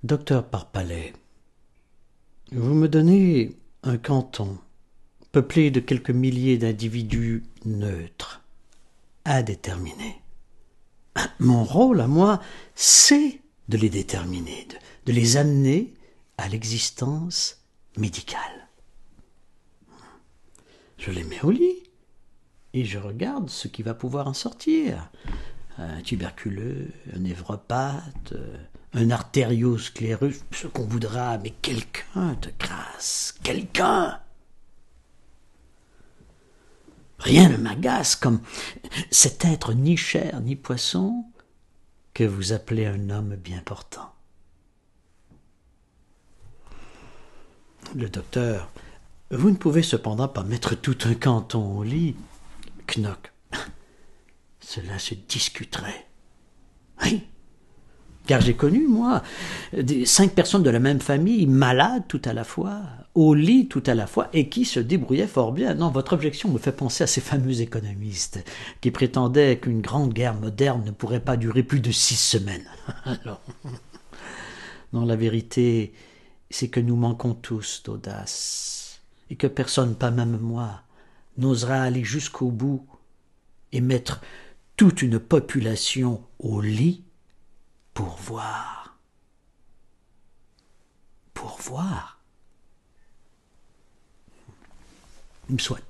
Docteur Parpalais, vous me donnez un canton peuplé de quelques milliers d'individus neutres, indéterminés. Mon rôle à moi, c'est de les déterminer, de les amener à l'existence médicale. Je les mets au lit et je regarde ce qui va pouvoir en sortir. Un tuberculeux, un névropathe, un artérioscléreux, ce qu'on voudra, mais quelqu'un de grâce, quelqu'un. Rien ne m'agace comme cet être ni chair ni poisson que vous appelez un homme bien portant. Le docteur, vous ne pouvez cependant pas mettre tout un canton au lit. Knock, cela se discuterait. Oui, car j'ai connu, moi, 5 personnes de la même famille, malades tout à la fois, au lit tout à la fois, et qui se débrouillaient fort bien. Non, votre objection me fait penser à ces fameux économistes qui prétendaient qu'une grande guerre moderne ne pourrait pas durer plus de 6 semaines. Alors, non, la vérité, c'est que nous manquons tous d'audace, et que personne, pas même moi, n'osera aller jusqu'au bout et mettre toute une population au lit pour voir. Pour voir. Soit.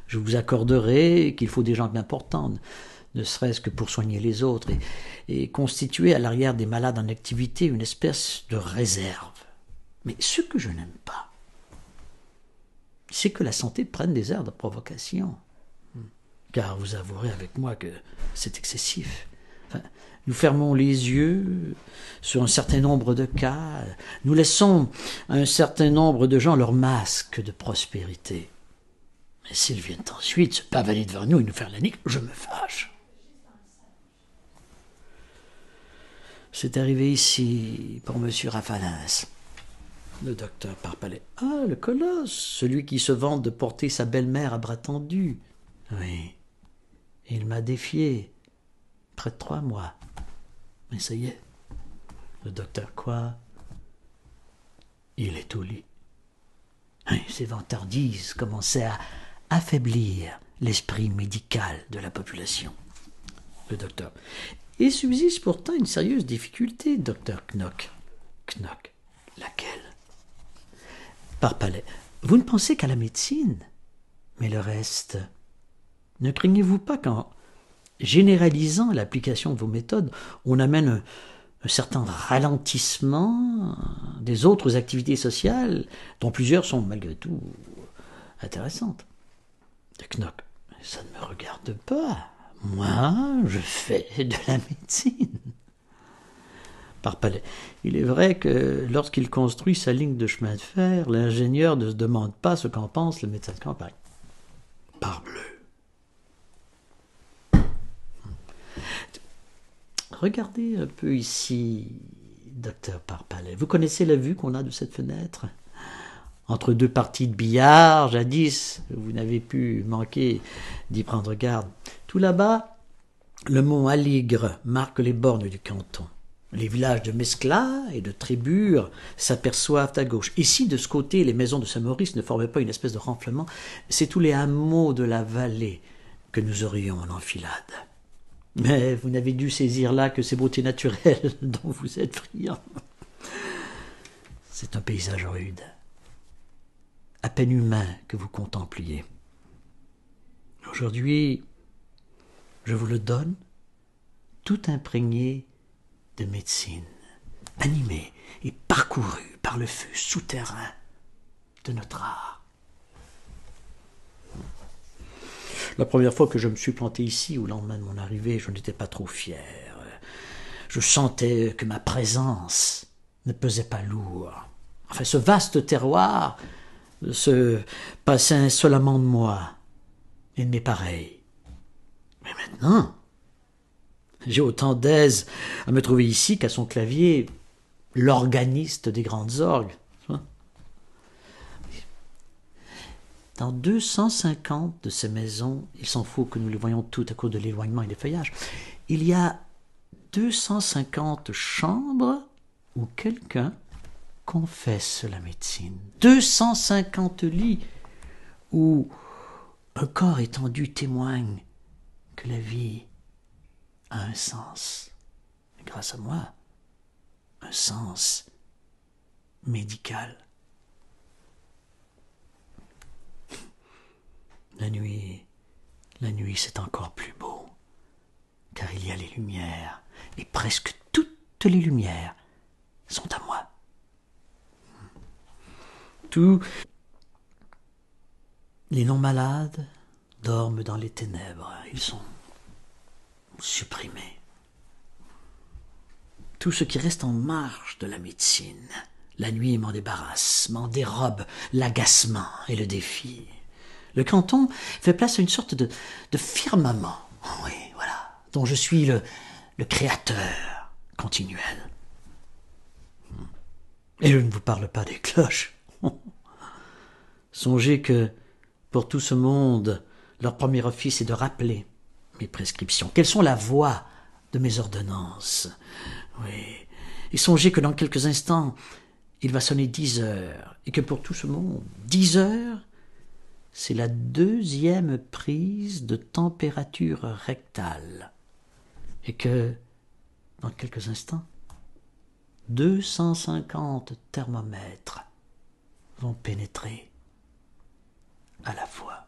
Je vous accorderai qu'il faut des gens bien portants, ne serait-ce que pour soigner les autres, et constituer à l'arrière des malades en activité une espèce de réserve. Mais ce que je n'aime pas, c'est que la santé prenne des airs de provocation. Car vous avouerez avec moi que c'est excessif. Nous fermons les yeux sur un certain nombre de cas, nous laissons à un certain nombre de gens leur masque de prospérité. Mais s'ils viennent ensuite se pavaner devant nous et nous faire la nique, je me fâche. C'est arrivé ici pour M. Rafalins. Le docteur Parpalais. Ah, le colosse, celui qui se vante de porter sa belle-mère à bras tendus. Oui, il m'a défié. Près de 3 mois. Mais ça y est. Le docteur quoi? Il est au lit. Ces vantardises commençaient à affaiblir l'esprit médical de la population. Le docteur. Il subsiste pourtant une sérieuse difficulté, docteur Knock. Knock. Laquelle? Parpalais. Vous ne pensez qu'à la médecine. Mais le reste. Ne craignez-vous pas qu'en généralisant l'application de vos méthodes, on amène un certain ralentissement des autres activités sociales, dont plusieurs sont malgré tout intéressantes? De Knock, ça ne me regarde pas. Moi, je fais de la médecine. Parpalais. Il est vrai que lorsqu'il construit sa ligne de chemin de fer, l'ingénieur ne se demande pas ce qu'en pense le médecin de campagne. Parbleu. Regardez un peu ici, docteur Parpalais. Vous connaissez la vue qu'on a de cette fenêtre? Entre 2 parties de billard, jadis, vous n'avez pu manquer d'y prendre garde. Tout là-bas, le mont Aligre marque les bornes du canton. Les villages de Mescla et de Trébure s'aperçoivent à gauche. Ici, de ce côté, les maisons de Saint-Maurice ne formaient pas une espèce de renflement. C'est tous les hameaux de la vallée que nous aurions en enfilade. Mais vous n'avez dû saisir là que ces beautés naturelles dont vous êtes friand. C'est un paysage rude, à peine humain que vous contempliez. Aujourd'hui, je vous le donne, tout imprégné de médecine, animé et parcouru par le feu souterrain de notre art. La première fois que je me suis planté ici, au lendemain de mon arrivée, je n'étais pas trop fier. Je sentais que ma présence ne pesait pas lourd. Enfin, ce vaste terroir se passait insolemment de moi et de mes pareils. Mais maintenant, j'ai autant d'aise à me trouver ici qu'à son clavier, l'organiste des grandes orgues. Dans 250 de ces maisons, il s'en faut que nous les voyons toutes à cause de l'éloignement et des feuillages, il y a 250 chambres où quelqu'un confesse la médecine. 250 lits où un corps étendu témoigne que la vie a un sens. Et grâce à moi, un sens médical. La nuit, c'est encore plus beau, car il y a les lumières, et presque toutes les lumières sont à moi. Tous les non-malades dorment dans les ténèbres, ils sont supprimés. Tout ce qui reste en marge de la médecine, la nuit m'en débarrasse, m'en dérobe l'agacement et le défi. Le canton fait place à une sorte de firmament, oui, voilà, dont je suis le créateur continuel. Et je ne vous parle pas des cloches. Songez que, pour tout ce monde, leur premier office est de rappeler mes prescriptions. Quelles sont la voix de mes ordonnances? Oui. Et songez que dans quelques instants, il va sonner 10 heures, et que pour tout ce monde, 10 heures, c'est la 2e prise de température rectale, et que, dans quelques instants, 250 thermomètres vont pénétrer à la fois.